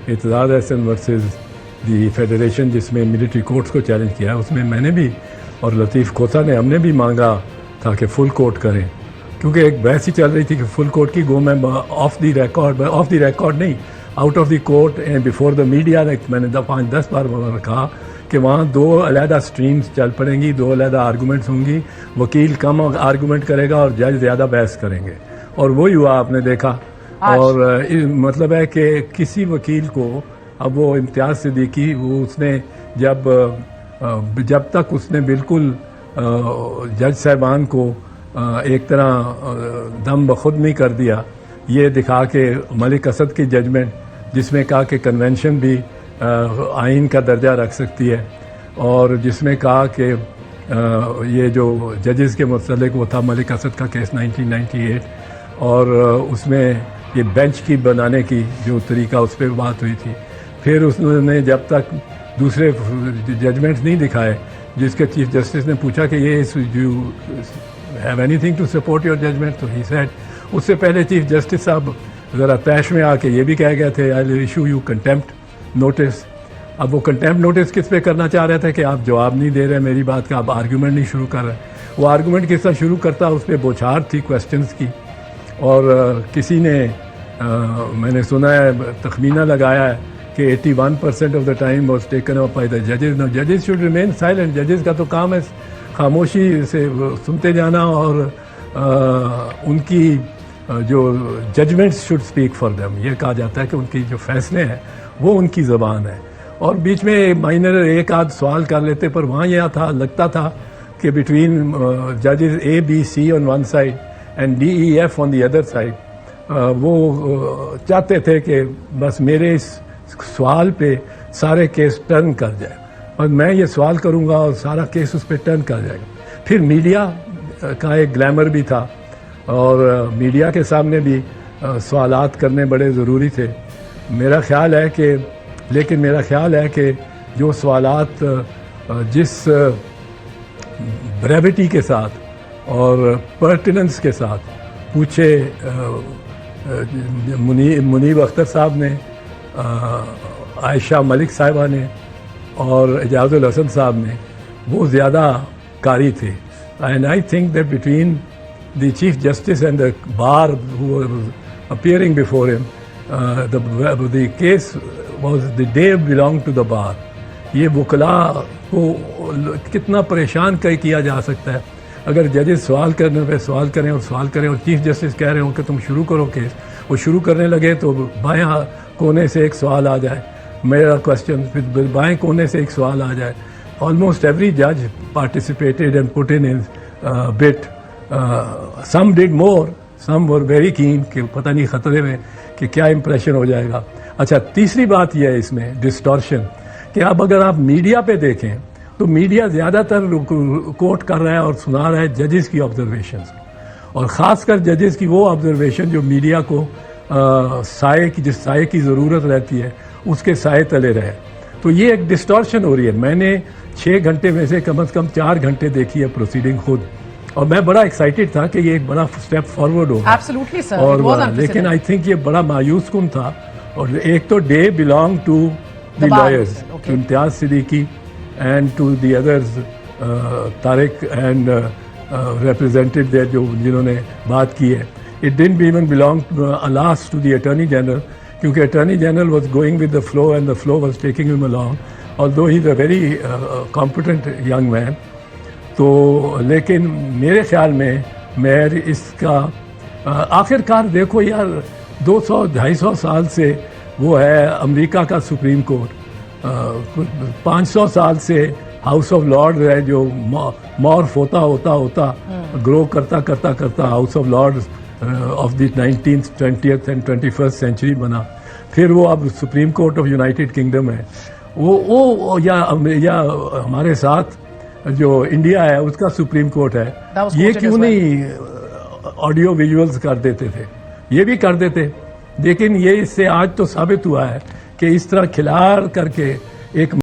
Aitzaz Ahsan versus the federation جس میں military courts کو چیلنج کیا ہے، اس میں میں نے بھی اور لطیف کھوسا نے ہم نے بھی مانگا تھا کہ فل کورٹ کریں، کیونکہ ایک بحث ہی چل رہی تھی کہ فل کورٹ کی گو میں آف دی ریکارڈ نہیں، out of the court and before the media میں نے 5-10 بار کہا کہ وہاں 2 علیحدہ سٹریمز چل پڑیں گی، 2 علیحدہ آرگومنٹس ہوں گی، وکیل کم آرگومنٹ کرے گا اور جج زیادہ بحث کریں گے، اور وہی ہوا آپ نے دیکھا۔ اور مطلب ہے کہ کسی وکیل کو اب وہ امتیاز صدیقی وہ اس نے جب تک اس نے بالکل جج صاحبان کو ایک طرح دم بخود نہیں کر دیا، یہ دکھا کہ ملک اسد کی ججمنٹ جس میں کہا کہ کنونشن بھی آئین کا درجہ رکھ سکتی ہے، اور جس میں کہا کہ یہ جو ججز کے متعلق وہ تھا ملک اسد کا کیس 1998، اور اس میں یہ بینچ کی بنانے کی جو طریقہ اس پہ بات ہوئی تھی۔ پھر اس نے جب تک دوسرے ججمنٹس نہیں دکھائے، جس کے چیف جسٹس نے پوچھا کہ یہ you have anything to support your judgment, تو ہی سیڈ، اس سے پہلے چیف جسٹس صاحب ذرا طیش میں آ کے یہ بھی کہہ گئے تھے آئی will issue you contempt notice. اب وہ کنٹیمپٹ نوٹس کس پہ کرنا چاہ رہے تھے کہ آپ جواب نہیں دے رہے میری بات کا، آپ آرگومنٹ نہیں شروع کر رہے۔ وہ آرگومنٹ کس طرح شروع کرتا، اس پہ بوچھار تھی کویسچنس کی، اور کسی نے میں نے سنا ہے تخمینہ لگایا ہے کہ 81% of the time was taken up by the ججز۔ نو ججز شوڈ ریمین سائلنٹ، ججز کا تو کام ہے خاموشی سے سنتے جانا، اور ان کی جو judgements should speak for them, یہ کہا جاتا ہے کہ ان کی جو فیصلے ہیں وہ ان کی زبان ہے۔ اور بیچ میں مائنر ایک آدھ سوال کر لیتے، پر وہاں یہ تھا لگتا تھا کہ بٹوین ججز A, B, C on one side and D, E, F on the other side، وہ چاہتے تھے کہ بس میرے اس سوال پہ سارے کیس ٹرن کر جائے، اور میں یہ سوال کروں گا اور سارا کیس اس پہ ٹرن کر جائے گا۔ پھر میڈیا کا ایک گلیمر بھی تھا، اور میڈیا کے سامنے بھی سوالات کرنے بڑے ضروری تھے۔ میرا خیال ہے کہ جو سوالات جس بریوٹی کے ساتھ اور پرٹیننس کے ساتھ پوچھے منیب اختر صاحب نے، عائشہ ملک صاحبہ نے اور اعجاز الحسن صاحب نے، وہ زیادہ قاری تھے۔ And I think that between the chief justice and the bar who were appearing before him, the case was the day belonged to the bar۔ یہ وکلاء کو کتنا پریشان کیا جا سکتا ہے اگر ججز سوال کرنے پہ سوال کریں اور چیف جسٹس کہہ رہے ہوں کہ تم شروع کرو کیس، وہ شروع کرنے لگے تو بائیں کونے سے ایک سوال آ جائے میرا کوشچن، پھر بائیں کونے سے ایک سوال آ جائے۔ آلموسٹ ایوری جج participated and put in but, some did more, some were very keen کہ پتہ نہیں خطرے میں کہ کیا امپریشن ہو جائے گا۔ اچھا، تیسری بات یہ ہے اس میں ڈسٹورشن، کہ اب اگر آپ میڈیا پہ دیکھیں تو میڈیا زیادہ تر کوٹ کر رہا ہے اور سنا رہا ہے ججز کی آبزرویشنز، اور خاص کر ججز کی وہ آبزرویشن جو میڈیا کو جس سائے کی ضرورت رہتی ہے اس کے سائے تلے رہے۔ تو یہ ایک ڈسٹورشن ہو رہی ہے۔ میں نے 6 گھنٹے میں سے کم از کم 4 گھنٹے دیکھی ہے پروسیڈنگ خود، اور میں بڑا ایکسائٹیڈ تھا کہ یہ ایک بڑا اسٹیپ فارورڈ ہوگا، اور لیکن آئی تھنک یہ بڑا مایوس کن تھا۔ اور ایک تو they belong to the lawyers, Imtiaz Siddiqui and to the others, Tariq and represented there جنہوں نے بات کی ہے۔ It didn't even belong last to the attorney general, کیونکہ attorney general was going with the flow and the flow was taking ہم along، although he is a very competent young man۔ تو لیکن میرے خیال میں اس کا آخر کار دیکھو یار، 200-250 سال سے وہ ہے امریکہ کا سپریم کورٹ، 500 سال سے ہاؤس آف لارڈ ہے جو مورف ہوتا گرو کرتا house of lord of the 19th 20th and 21st century بنا۔ پھر وہ اب supreme court of United kingdom ہے، وہ یا ہمارے ساتھ جو انڈیا ہے اس کا سپریم کورٹ ہے۔ یہ کیوں نہیں آڈیو ویژولز کر دیتے تھے؟ یہ بھی کر دیتے، لیکن یہ اس سے آج تو ثابت ہوا ہے کہ اس طرح کھلواڑ کر کے ایک